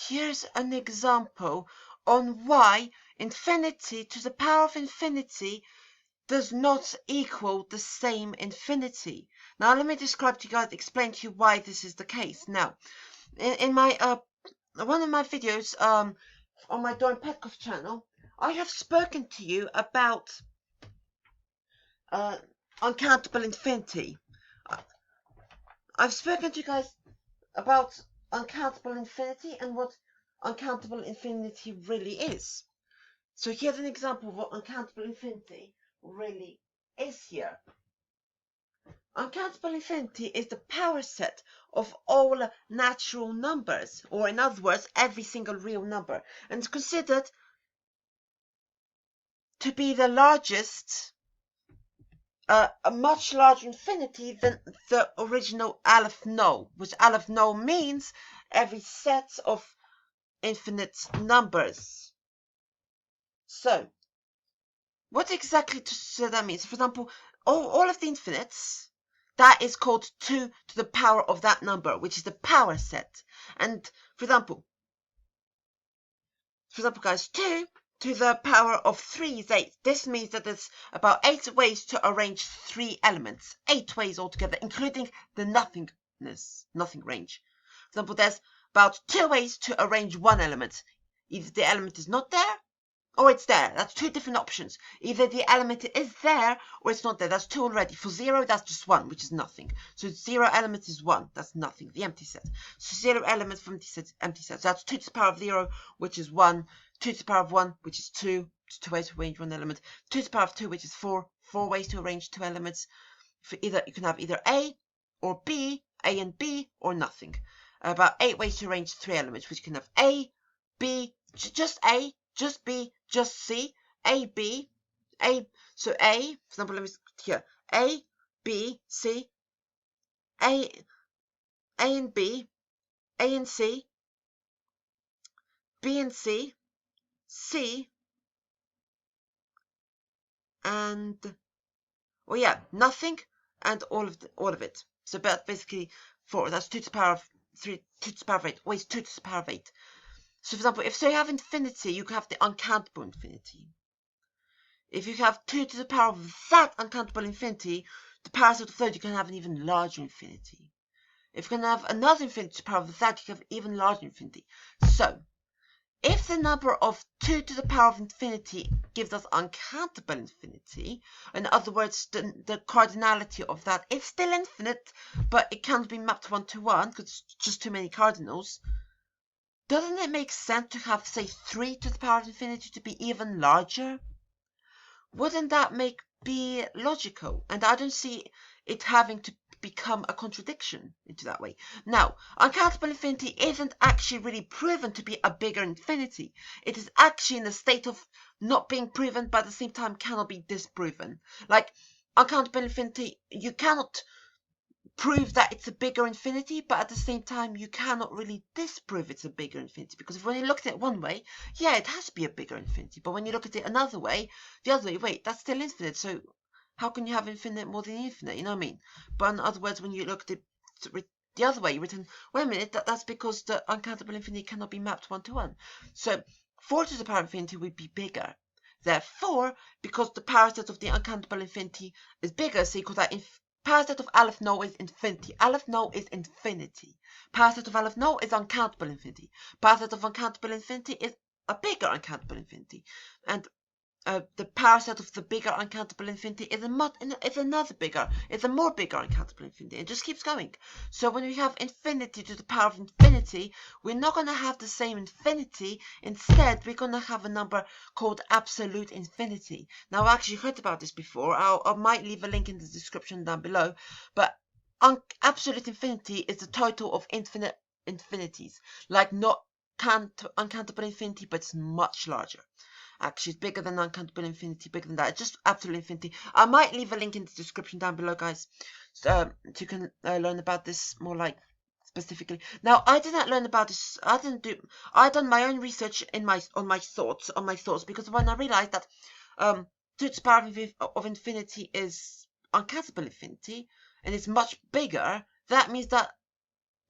here's an example on why infinity to the power of infinity does not equal the same infinity. Now let me describe to you guys, explain to you why this is the case. Now, in my one of my videos on my Dorn Petkov channel, I have spoken to you about uncountable infinity. I've spoken to you guys about uncountable infinity and what uncountable infinity really is. So here's an example of what uncountable infinity really is here. Uncountable infinity is the power set of all natural numbers, or in other words, every single real number, and it's considered to be the largest, a much larger infinity than the original Aleph No, which Aleph No means every set of infinite numbers. So, what exactly does that mean? So, for example, all of the infinites, that is called 2 to the power of that number, which is the power set. And, for example, guys, 2 to the power of 3 is 8. This means that there's about 8 ways to arrange 3 elements. 8 ways altogether, including the nothing range. For example, there's about 2 ways to arrange 1 element. Either the element is not there, or it's there. That's 2 different options. Either the element is there, or it's not there. That's 2 already. For 0, that's just 1, which is nothing. So 0 element is 1. That's nothing. The empty set. So 0 element from the empty set. So that's 2 to the power of 0, which is 1. 2 to the power of 1, which is 2. 2 ways to arrange 1 element. 2 to the power of 2, which is 4. 4 ways to arrange 2 elements. For either, you can have either A or B, A and B, or nothing. About 8 ways to arrange 3 elements, which you can have A, B, just A, just B, just C, A, B, A. So A, for example, let me here, A, B, C, A and B, A and C, B and C, C, and, well, yeah, nothing, and all of it. So basically 4. That's 2 to the power of 3, 2 to the power of 8. Wait, 2 to the power of 8. So, for example, if you have infinity, you can have the uncountable infinity. If you have 2 to the power of that uncountable infinity, the power set of 3, you can have an even larger infinity. If you can have another infinity to the power of that, you can have even larger infinity. So, if the number of 2 to the power of infinity gives us uncountable infinity, in other words, the cardinality of that is still infinite, but it can't be mapped 1 to 1 because it's just too many cardinals, doesn't it make sense to have, say, 3 to the power of infinity to be even larger? Wouldn't that be logical? And I don't see it having to become a contradiction into that way. Now, uncountable infinity isn't actually really proven to be a bigger infinity. It is actually in a state of not being proven, but at the same time cannot be disproven. Like, uncountable infinity, you cannot prove that it's a bigger infinity, but at the same time you cannot really disprove it's a bigger infinity, because when you look at it one way, yeah, it has to be a bigger infinity, but when you look at it another way, the other way, wait, that's still infinite, so how can you have infinite more than infinite, you know what I mean? But in other words, when you look at it the other way, written, wait a minute, that's because the uncountable infinity cannot be mapped 1 to 1. So 4 to the power of infinity would be bigger. Therefore, because the power set of the uncountable infinity is bigger, so you call that power set of Aleph No is infinity. Aleph No is infinity. Power set of Aleph No is uncountable infinity. Power set of uncountable infinity is a bigger uncountable infinity. And the power set of the bigger uncountable infinity is a more bigger uncountable infinity. It just keeps going. So when we have infinity to the power of infinity, we're not going to have the same infinity. Instead, we're going to have a number called absolute infinity. Now, I actually heard about this before. I might leave a link in the description down below. But absolute infinity is the total of infinite infinities. Like not uncountable infinity, but it's much larger. Actually, it's bigger than uncountable infinity, bigger than that. It's just absolute infinity. I might leave a link in the description down below, guys, so you can learn about this more like specifically. Now, I did not learn about this. I done my own research on my thoughts, because when I realized that 2 to the power of infinity is uncountable infinity and it's much bigger, that means that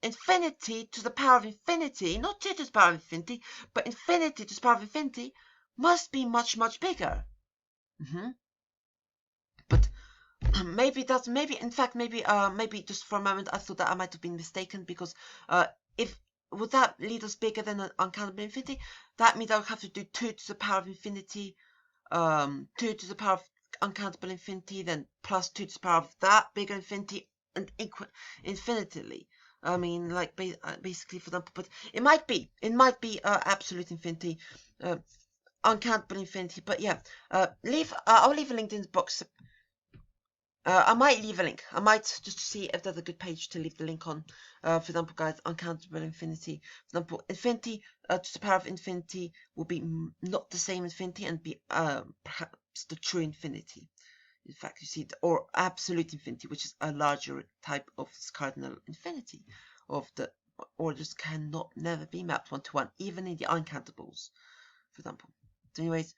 infinity to the power of infinity, not 2 to the power of infinity, but infinity to the power of infinity, must be much, much bigger. But maybe that's, maybe just for a moment I thought that I might have been mistaken, because if would that lead us bigger than an uncountable infinity? That means I would have to do 2 to the power of infinity, 2 to the power of uncountable infinity, then plus 2 to the power of that bigger infinity, and infinitely. I mean, like basically, for example, but it might be absolute infinity, uncountable infinity. But yeah, I'll leave a link in the box. I might leave a link. I might just to see if there's a good page to leave the link on. For example, guys, uncountable infinity. For example, infinity to the power of infinity will be not the same infinity, and be perhaps the true infinity. In fact, you see, or absolute infinity, which is a larger type of cardinal infinity, of the orders cannot never be mapped 1-to-1, even in the uncountables, for example. So anyways,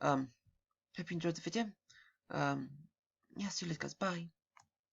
hope you enjoyed the video. Yeah, see you later, guys. Bye.